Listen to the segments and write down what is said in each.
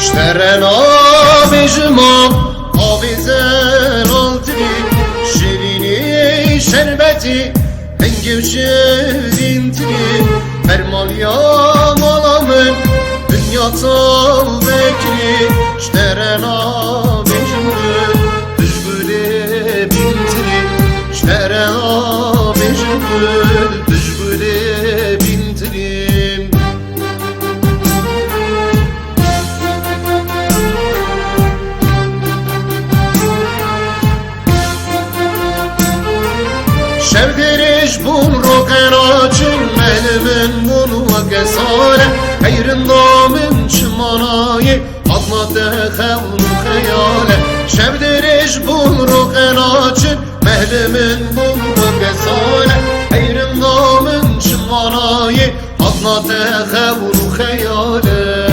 اشترن آبجما آبزر altını şirini şerbeti Hengim şirintini Fermal yamalamın Dünya tal bekli اشترن آبجما Düşbüle bintini اشترن آبجما Düşbüle bintinim Şevdiriş bun rokenacın Melimin bunu kesare Hayrın damın çımanayı Admadı xevnu xeyale Şevdiriş bun rokenacın Melimin bunu kesare Hayrın damın çımanayı Admadı xevnu xeyale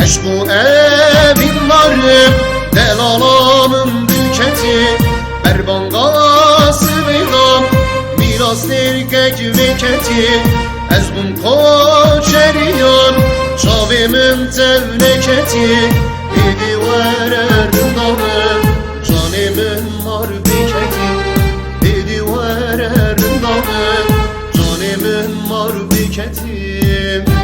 Eşku evin varım Delalanın bülketi Berbangası beydam Miras erkek veketi Ezbun koçeriyan Çavimin tevneketi Dedi verer damı Canimin marbiketi Dedi verer damı Canimin marbiketim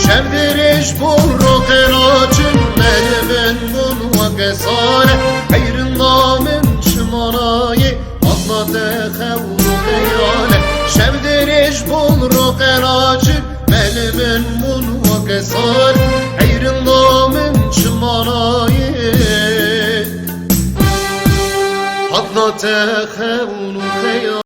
Şevdiriş bul rokenacın Melimin bunu kesare Hayrın damın çımanayı Admadı xevnu xeyale Şevdiriş bul rokenacın Melimin bunu kesare Hayrın damın çımanayı Admadı xevnu xeyale